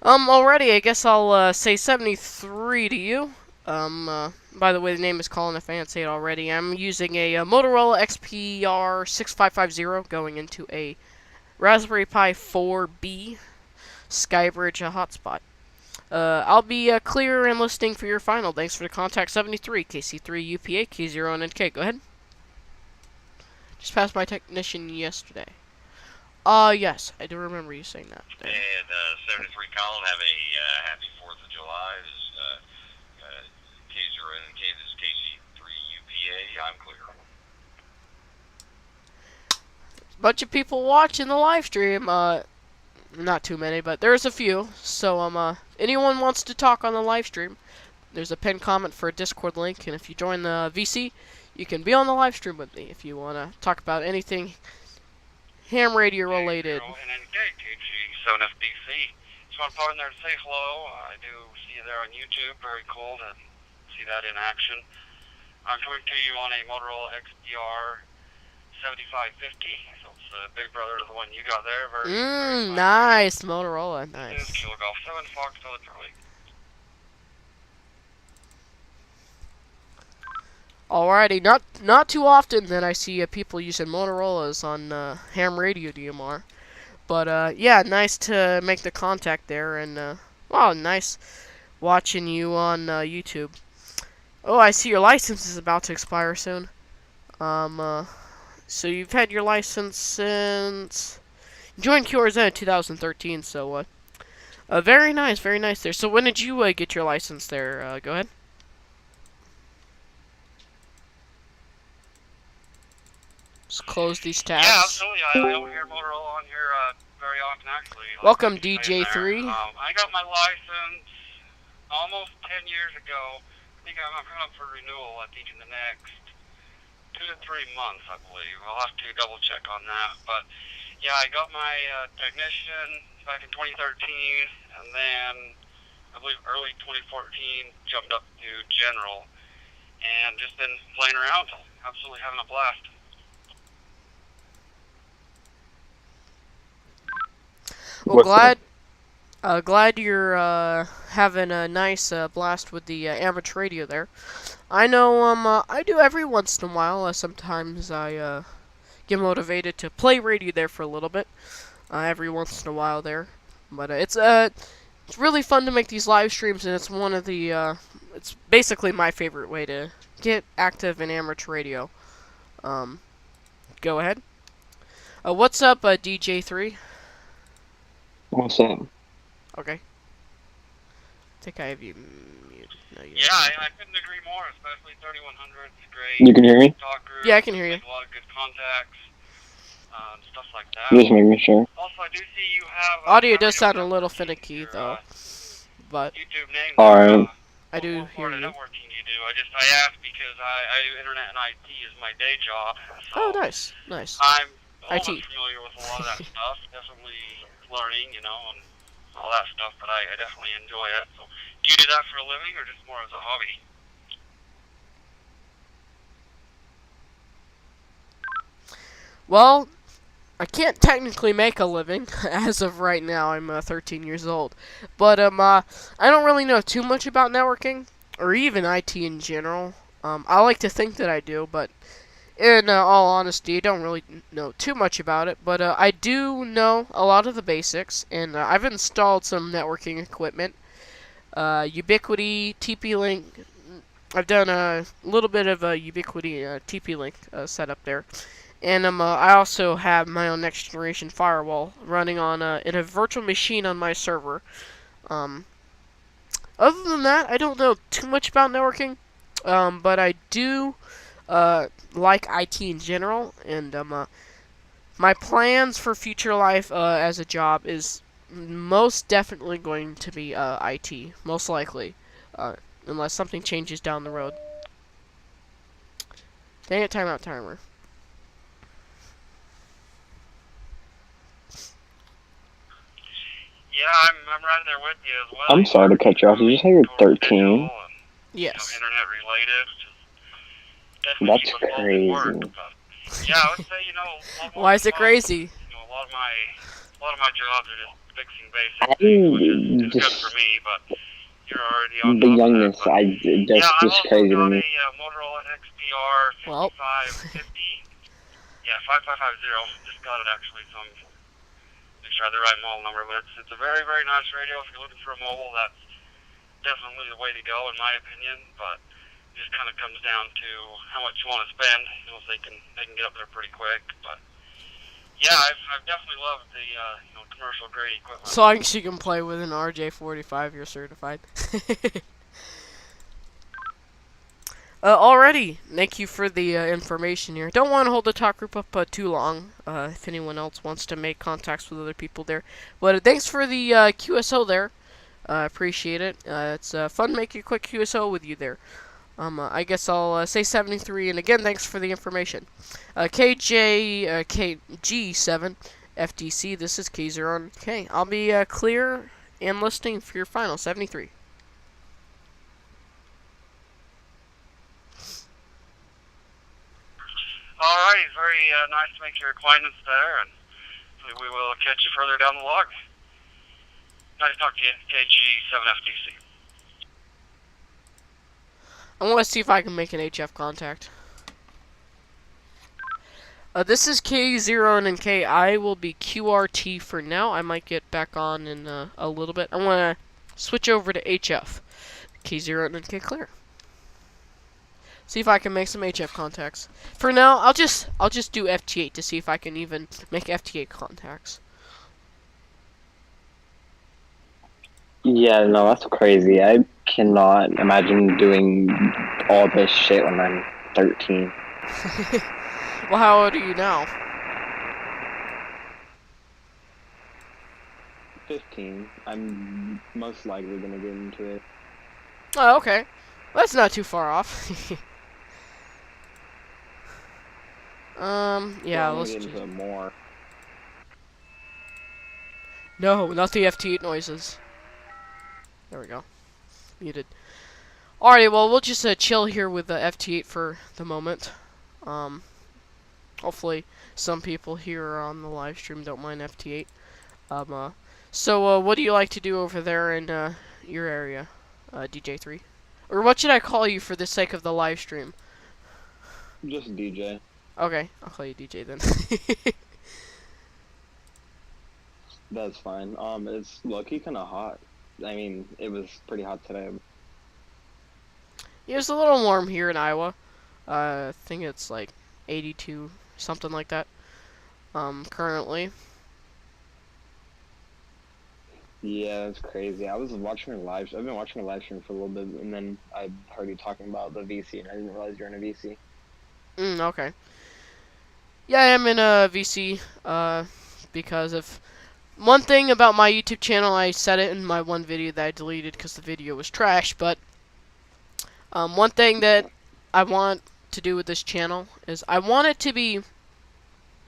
Already, I guess I'll say 73 to you. By the way, the name is Colin, if I didn't say it already. I'm using a Motorola XPR 6550 going into a Raspberry Pi 4B Skybridge hotspot. I'll be clear and listening for your final. Thanks for the contact 73, KC3 UPA, K0NNK. Go ahead. Just passed my technician yesterday. Yes, I do remember you saying that. And 73 Colin, have a happy 4th of July. This is K0NNK, this is KC3 UPA. I'm clear. Bunch of people watching the live stream. Not too many, but there's a few. So, anyone wants to talk on the live stream, there's a pinned comment for a Discord link, and if you join the VC, you can be on the live stream with me if you want to talk about anything ham radio related. K0NNK, KG7FBC. Just want to pop in there to say hello. I do see you there on YouTube. Very cool to see that in action. I'm coming to you on a Motorola XPR 7550. So it's a big brother to the one you got there. Very Nice Motorola, nice. This is Kilo Golf 7 Foxtrot Charlie. Alrighty, not too often that I see people using Motorola's on ham radio DMR, but yeah, nice to make the contact there, and wow, nice watching you on YouTube. Oh, I see your license is about to expire soon. So you've had your license since you joined QRZ in 2013, so very nice there. So when did you get your license there? Go ahead. Just close these tabs. Yeah, absolutely. I don't hear Motorola on here very often, actually. Welcome, DJ3. I got my license almost 10 years ago. I think I'm coming up for renewal, I think, in the next 2 to 3 months, I believe. I'll have to double check on that. But, yeah, I got my technician back in 2013, and then I believe early 2014 jumped up to general, and just been playing around, absolutely having a blast. Well, glad you're having a nice blast with the amateur radio there. I know I do every once in a while. Sometimes I get motivated to play radio there for a little bit. Every once in a while there, but it's really fun to make these live streams, and it's one of the it's basically my favorite way to get active in amateur radio. Go ahead. What's up, DJ3? What's up? Okay. I think I have you muted. No, you Yeah, don't. I couldn't agree more, especially 3100. It's great. You can hear me? Talk group, Yeah, I can hear you. make a lot of good contacts, stuff like that. Just making sure. Also, I do see you have Audio does sound a little finicky, your, though. But YouTube name. Alright. I do what hear part of you. networking you do. I ask because I do internet and IT as my day job. Oh, So nice. I'm IT. almost familiar with a lot of that stuff. Definitely learning, and all that stuff. But I definitely enjoy it. So, do you do that for a living or just more as a hobby? Well, I can't technically make a living as of right now. I'm 13 years old, but I don't really know too much about networking or even IT in general. I like to think that I do, but in all honesty, I don't really know too much about it. But I do know a lot of the basics, and I've installed some networking equipment. Ubiquiti, TP-Link. I've done a little bit of a Ubiquiti TP-Link setup there. And I also have my own next generation firewall running on in a virtual machine on my server. Other than that, I don't know too much about networking, but I do like IT in general, and my plans for future life as a job is most definitely going to be IT, most likely, unless something changes down the road. Dang it, timeout timer. Yeah, I'm right there with you as well. I'm sorry to cut you off. Did you say you're 13? Yes. Internet related. That's crazy. Yeah, I would say, Why is it crazy? A lot of my jobs are just fixing basic I things, which is good just for me, but you're already on the top youngness. of that. That's Yeah, just I've crazy to also got me. a Motorola XPR 5550. Yeah, 5550. Just got it actually, so I'm make sure I have the right model number, but it's a very, very nice radio. If you're looking for a mobile, that's definitely the way to go, in my opinion. But it just kind of comes down to how much you want to spend. So they can get up there pretty quick. But yeah, I've definitely loved the commercial grade equipment. So long as you can play with an RJ45, you're certified. Alrighty, thank you for the information here. Don't want to hold the talk group up too long, if anyone else wants to make contacts with other people there. But thanks for the QSO there. I appreciate it. It's fun making a quick QSO with you there. I guess I'll say 73, and again, thanks for the information. KG7 FDC, this is K0NNK. I'll be clear and listening for your final 73. Alright, very nice to make your acquaintance there, and we will catch you further down the log. Nice to talk to you, KG7FDC. I want to see if I can make an HF contact. This is K0NNK. I will be QRT for now. I might get back on in a little bit. I want to switch over to HF. K0NNK clear. See if I can make some HF contacts. For now, I'll just do FT8 to see if I can even make FT8 contacts. Yeah, no, that's crazy. I cannot imagine doing all this shit when I'm 13. Well, how old are you now? 15. I'm most likely gonna get into it. Oh, okay. That's not too far off. Yeah, Going let's into just... more. No, not the FT8 noises. There we go. Muted. Alrighty, well, we'll just chill here with the FT8 for the moment. Hopefully some people here on the live stream don't mind FT8. So what do you like to do over there in your area, DJ3? Or what should I call you for the sake of the live stream? Just DJ. Okay, I'll call you DJ then. That's fine. It's lucky kind of hot. I mean, it was pretty hot today. Yeah, it's a little warm here in Iowa. I think it's like 82, something like that. Currently. Yeah, that's crazy. I was watching a live. I've been watching a live stream for a little bit, and then I heard you talking about the VC, and I didn't realize you're in a VC. Okay. Yeah, I am in a VC. Because of one thing about my YouTube channel, I said it in my one video that I deleted because the video was trash. But one thing that I want to do with this channel is I want it to be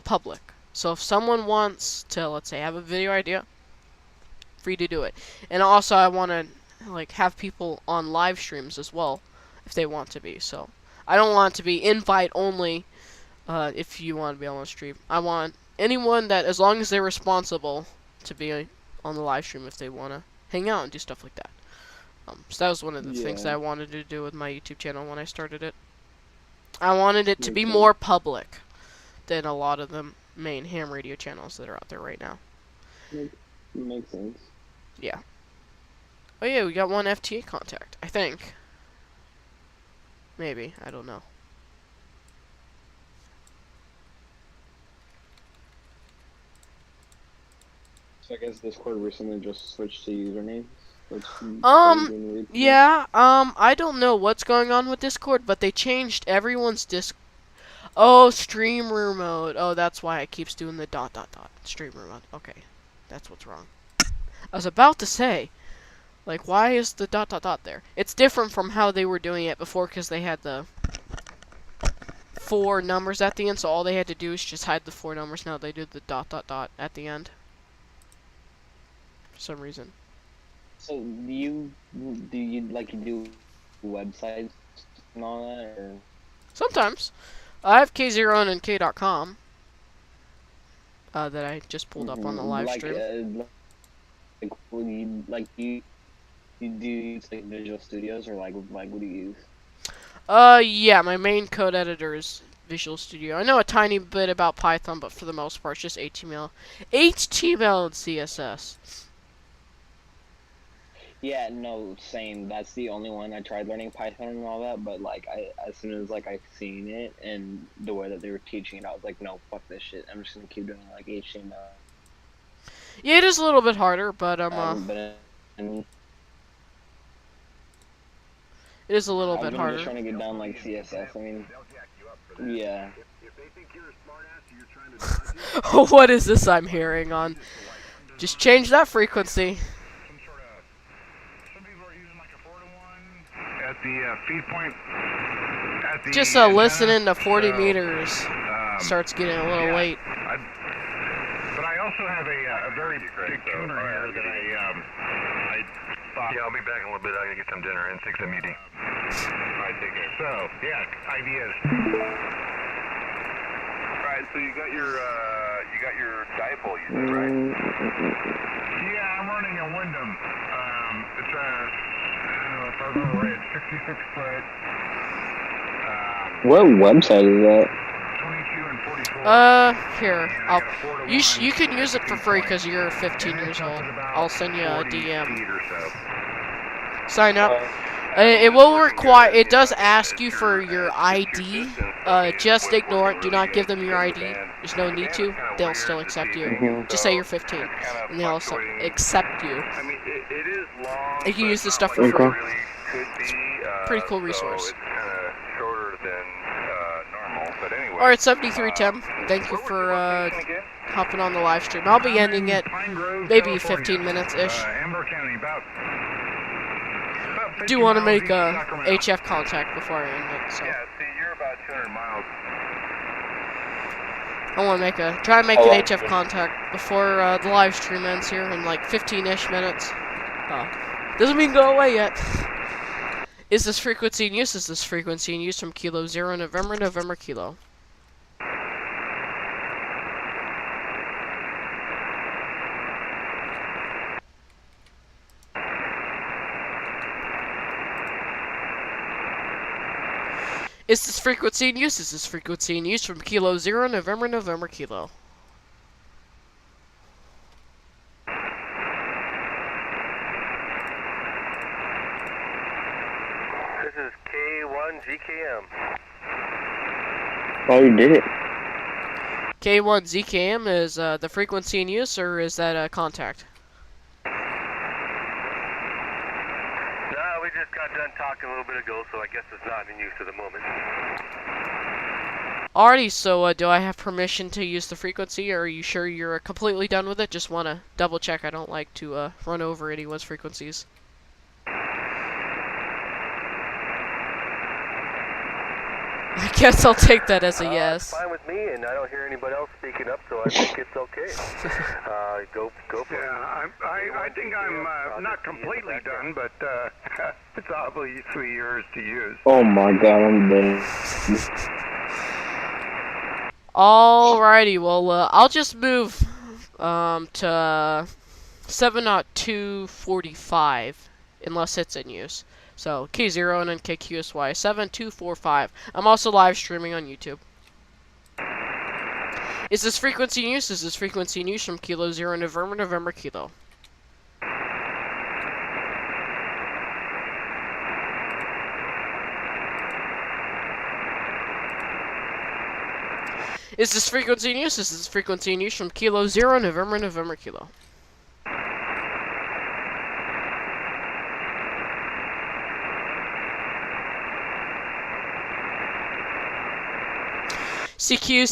public. So if someone wants to, let's say, have a video idea, free to do it. And also I want to like have people on live streams as well if they want to be. So I don't want it to be invite only if you want to be on the stream. I want anyone that, as long as they're responsible, to be on the live stream if they want to hang out and do stuff like that. So that was one of the things that I wanted to do with my YouTube channel when I started it. I wanted it to be more public than a lot of the main ham radio channels that are out there right now. Makes sense. Yeah. Oh yeah, we got one FTA contact, I think. Maybe, I don't know. So I guess Discord recently just switched to usernames. Yeah, I don't know what's going on with Discord, but they changed everyone's Oh, streamer mode. Oh, that's why it keeps doing the ... Streamer mode. Okay, that's what's wrong. I was about to say, like, why is the ... there? It's different from how they were doing it before, because they had the 4 numbers at the end, so all they had to do is just hide the 4 numbers. Now they do the ... at the end. For some reason. So do you do websites and all that, or? Sometimes. I have K0NNK.com that I just pulled up on the live stream. Do you use like Visual Studios, or like what do you use? Yeah, my main code editor is Visual Studio. I know a tiny bit about Python, but for the most part, it's just HTML and CSS. Yeah, no, same. That's the only one. I tried learning Python and all that, but like as soon as like I seen it and the way that they were teaching it, I was like, no, fuck this shit. I'm just gonna keep doing like HTML. Yeah, it is a little bit harder, but it is a little bit harder. I'm just trying to get down like CSS. I mean, yeah. What is this I'm hearing on? Just change that frequency. At the feed point. Just listening to 40 meters starts getting a little late. But I also have a very big tuner here that I thought. Yeah, I'll be back in a little bit. I gotta get some dinner and 6 meeting. Alright, take care. So, yeah, ideas. Alright, so you got your dipole, you said, right? Yeah, I'm running a Wyndham. It's if I remember right, it's 66 foot. What website is that? 22 and 44. Here, you can use it for free because you're 15 years old. I'll send you a DM. Sign up. It will require. It does ask you for your ID. Just ignore it. Do not give them your ID. There's no need to. They'll still accept you. Just say you're 15, and they'll accept you. You can use this stuff for free. It's a pretty cool resource. Alright, 7310. Thank you for hopping on the live stream. I'll be ending it maybe 15 minutes-ish. do want to make a HF contact before I end it, so. Yeah, see, you're about 200 miles. I want to try and make an HF contact before the live stream ends here in like 15-ish minutes. Doesn't mean go away yet. Is this frequency in use? Is this frequency in use from Kilo 0 November, November Kilo? Is this frequency in use? Is this frequency in use from Kilo 0 November, November Kilo? This is K0NNK. Oh, you did it. K0NNK is the frequency in use, or is that a contact? No, we just got done talking a little bit ago, so I guess it's not in use at the moment. Alrighty, so do I have permission to use the frequency, or are you sure you're completely done with it? Just want to double check. I don't like to run over anyone's frequencies. I guess I'll take that as a yes. It's fine with me, and I don't hear anybody else speaking up, so I think it's okay. Go for it. Yeah, I think I'm not completely done, but it's probably 3 years to use. Oh my god, I'm dead. Alrighty, well, I'll just move to 7.245, unless it's in use. So, K0NNK QSY 7245. I'm also live streaming on YouTube. Is this frequency in use? Is this frequency in use from Kilo 0 November, November Kilo? Is this frequency in use? Is this frequency in use from Kilo 0 November, November Kilo? CQ.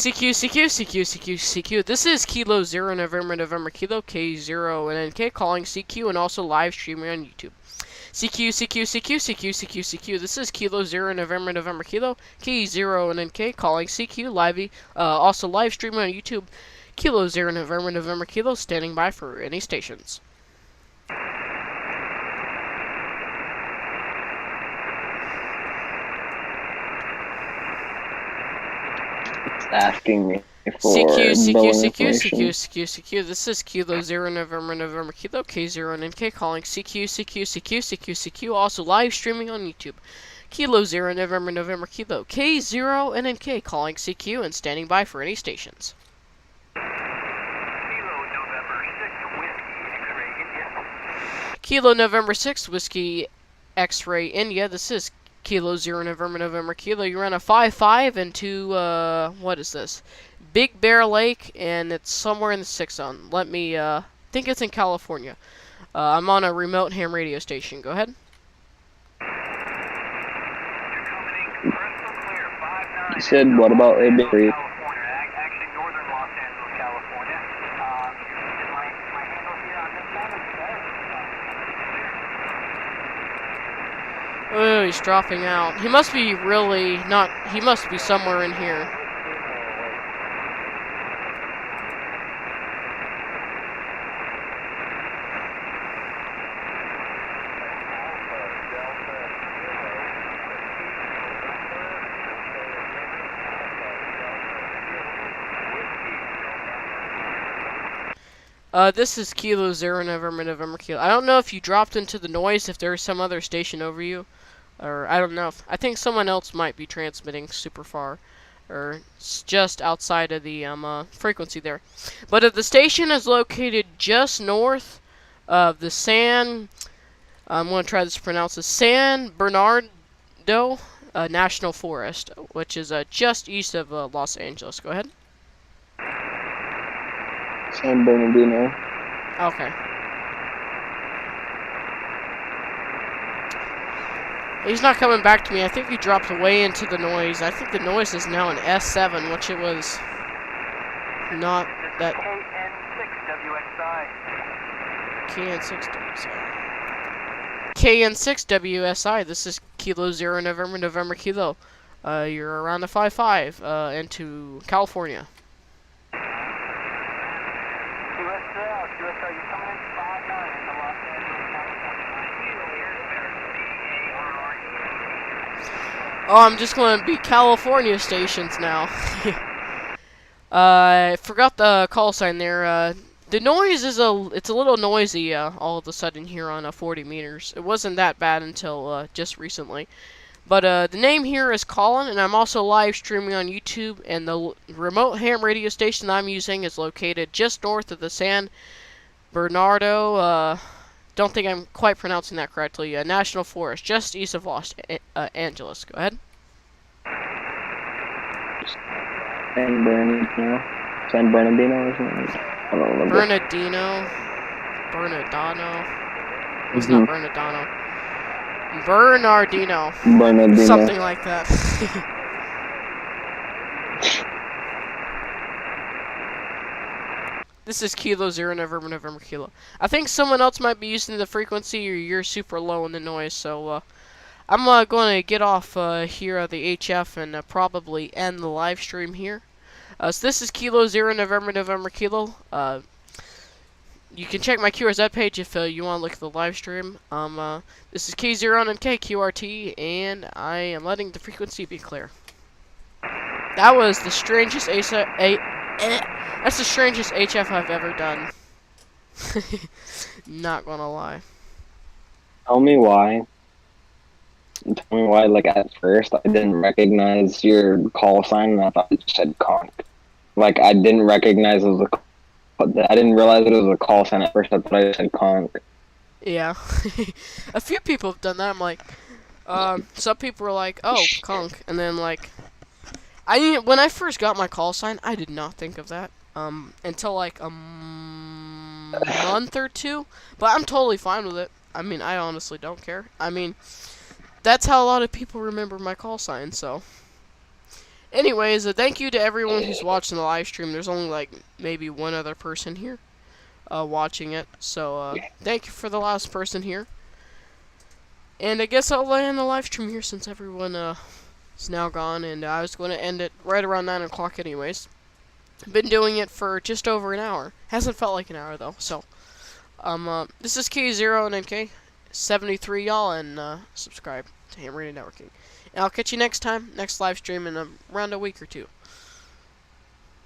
This is Kilo 0 November, November Kilo, K0NNK calling CQ and also live streaming on YouTube. CQ. This is Kilo 0 November, November Kilo, K0NNK calling CQ live, also live streaming on YouTube. Kilo 0 November, November Kilo, standing by for any stations. Asking me for CQ. This is Kilo 0 November, November Kilo, K0NNK calling CQ. Also live streaming on YouTube. Kilo 0 November, November Kilo, K0NNK calling CQ and standing by for any stations. Kilo November 6 Whiskey X-Ray India. This is Kilo 0 November, November Kilo. You ran a 5-5 into, what is this? Big Bear Lake, and it's somewhere in the 6 zone. Let me, think it's in California. I'm on a remote ham radio station. Go ahead. You said, what about a big three? Oh, he's dropping out. He must be really not... He must be somewhere in here. This is Kilo 0 November, November Kilo. I don't know if you dropped into the noise, if there's some other station over you. Or, I don't know. I think someone else might be transmitting super far. Or just outside of the frequency there. But if the station is located just north of the I'm going to try to pronounce this, San Bernardino National Forest, which is just east of Los Angeles. Go ahead. San Bernardino. Okay. He's not coming back to me. I think he dropped away into the noise. I think the noise is now an S7, which it was not that. KN6WXI. KN6WSI. This is Kilo Zero November November Kilo. You're around the 5-5 into California. Oh, I'm just going to be California stations now. I forgot the call sign there. The noise is it's a little noisy all of a sudden here on 40 meters. It wasn't that bad until just recently. But the name here is Colin, and I'm also live streaming on YouTube, and the remote ham radio station I'm using is located just north of the San Bernardo, don't think I'm quite pronouncing that correctly, National Forest, just east of Los Angeles. Go ahead. San Bernardino? San Bernardino or something? I don't remember. Bernardino. It's not Bernardino. Bernardino. Something like that. This is Kilo Zero November November Kilo. I think someone else might be using the frequency, or you're super low in the noise, so I'm going to get off here at the HF and probably end the live stream here. So this is Kilo Zero November November Kilo. You can check my QRZ page if you want to look at the live stream. This is K0NNK QRT, and I am letting the frequency be clear. That was the strangest that's the strangest HF I've ever done. Not gonna lie. Tell me why. Like, at first, I didn't recognize your call sign, and I thought it said conk. Like, I didn't recognize it was I didn't realize it was a call sign at first. I thought it said conk. Yeah. A few people have done that. I'm like, some people were like, oh, conk. And then, like, when I first got my call sign, I did not think of that. Until, like, a month or two. But I'm totally fine with it. I mean, I honestly don't care. I mean, that's how a lot of people remember my call sign, so. Anyways, thank you to everyone who's watching the live stream. There's only, like, maybe one other person here watching it. So, thank you for the last person here. And I guess I'll end the live stream here since everyone is now gone. And I was going to end it right around 9 o'clock anyways. I've been doing it for just over an hour. Hasn't felt like an hour, though. So, this is K0NNK. 73 y'all, and subscribe to Ham Radio Networking. And I'll catch you next time, next live stream in around a week or two.